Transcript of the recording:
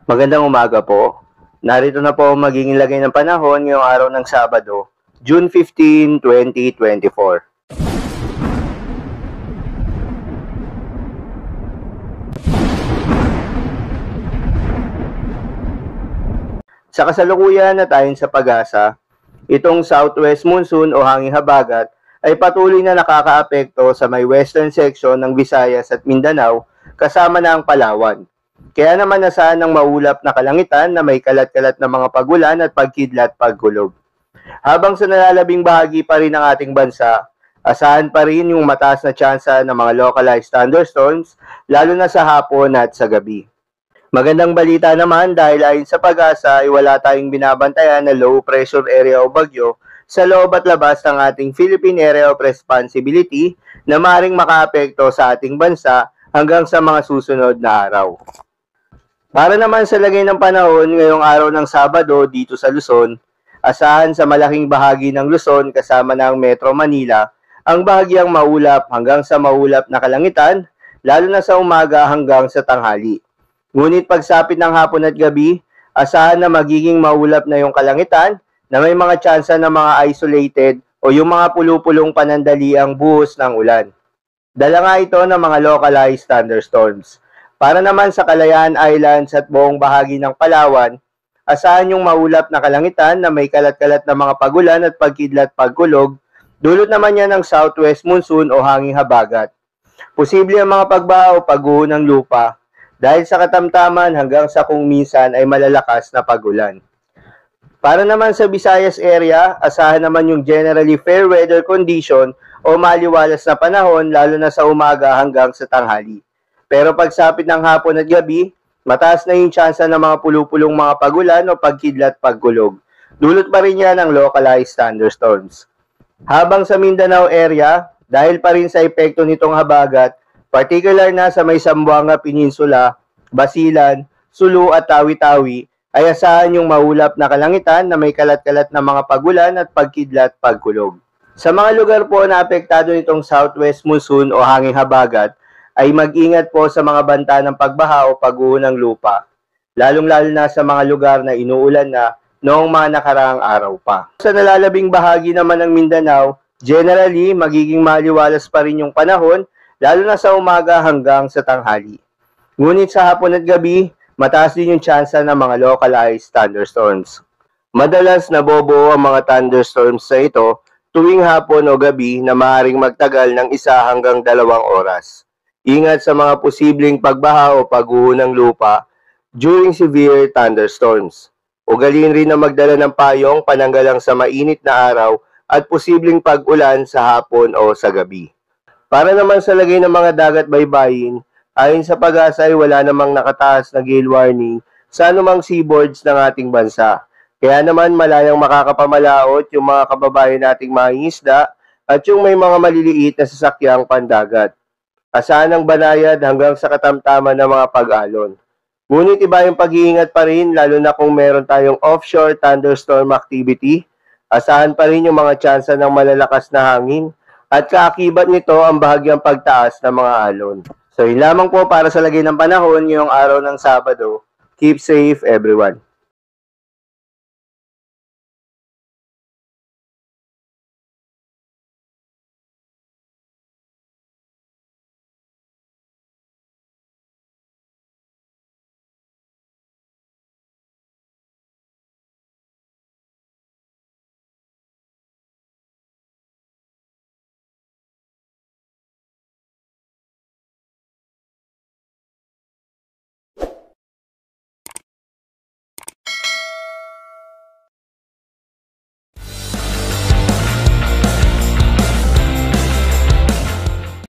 Magandang umaga po. Narito na po ang magiging lagay ng panahon ngayong araw ng Sabado, June 15, 2024. Sa kasalukuyan at ayon sa pag-asa, itong southwest monsoon o hanging habagat ay patuloy na nakakaapekto sa may western section ng Visayas at Mindanao kasama na ang Palawan. Kaya naman nasaan ng maulap na kalangitan na may kalat-kalat na mga pagulan at pagkidlat pagkulog. Habang sa nalalabing bahagi pa rin ng ating bansa, asahan pa rin yung mataas na tsansa ng mga localized thunderstorms lalo na sa hapon at sa gabi. Magandang balita naman dahil ayon sa pag-asa ay wala tayong binabantayan na low pressure area o bagyo sa loob at labas ng ating Philippine Area of Responsibility na maaaring makaapekto sa ating bansa hanggang sa mga susunod na araw. Para naman sa lagay ng panahon ngayong araw ng Sabado dito sa Luzon, asahan sa malaking bahagi ng Luzon kasama ng Metro Manila ang bahagyang maulap hanggang sa maulap na kalangitan lalo na sa umaga hanggang sa tanghali. Ngunit pagsapit ng hapon at gabi, asahan na magiging maulap na yung kalangitan na may mga tsansa ng mga isolated o yung mga pulupulong panandaliang buhos ng ulan. Dala nga ito ng mga localized thunderstorms. Para naman sa Kalayaan Islands at buong bahagi ng Palawan, asahan yung maulap na kalangitan na may kalat-kalat na mga pagulan at pagkidlat pagkulog, dulot naman yan ng southwest monsoon o hanging habagat. Posible ang mga pagbaha o pagguho ng lupa, dahil sa katamtaman hanggang sa kung minsan ay malalakas na pagulan. Para naman sa Visayas area, asahan naman yung generally fair weather condition o maliwalas na panahon lalo na sa umaga hanggang sa tanghali. Pero pagsapit ng hapon at gabi, mataas na yung tsansa ng mga pulupulong mga pagulan o pagkidlat pagkulog. Dulot pa rin yan ng localized thunderstorms. Habang sa Mindanao area, dahil pa rin sa epekto nitong habagat, particular na sa may Zamboanga Peninsula, Basilan, Sulu at Tawi-Tawi, ay asahan yung maulap na kalangitan na may kalat-kalat na mga pagulan at pagkidlat pagkulog. Sa mga lugar po na apektado nitong southwest monsoon o hanging habagat, ay mag-ingat po sa mga banta ng pagbaha o pagguho ng lupa, lalong-lalo na sa mga lugar na inuulan na noong mga nakaraang araw pa. Sa nalalabing bahagi naman ng Mindanao, generally magiging maliwalas pa rin yung panahon lalo na sa umaga hanggang sa tanghali. Ngunit sa hapon at gabi, mataas din yung tsansa ng mga localized thunderstorms. Madalas nabobuo ang mga thunderstorms sa ito tuwing hapon o gabi na maaaring magtagal ng 1 hanggang 2 oras. Ingat sa mga posibleng pagbaha o pagguho ng lupa during severe thunderstorms. Ugaliin rin na magdala ng payong pananggalang sa mainit na araw at posibleng pag-ulan sa hapon o sa gabi. Para naman sa lagay ng mga dagat baybayin, ayon sa pag-asa ay wala namang nakataas na gale warning sa anumang seaboards ng ating bansa. Kaya naman malayang makakapamalaot yung mga kababayan nating mangingisda at yung may mga maliliit na sasakyang pandagat. Asahan ng banayad hanggang sa katamtaman ng mga pag-alon. Ngunit iba yung pag-iingat pa rin lalo na kung meron tayong offshore thunderstorm activity. Asahan pa rin yung mga tsansa ng malalakas na hangin at kaakibat nito ang bahagyang pagtaas ng mga alon. So yun lamang po para sa lagay ng panahon ngayong araw ng Sabado. Keep safe everyone.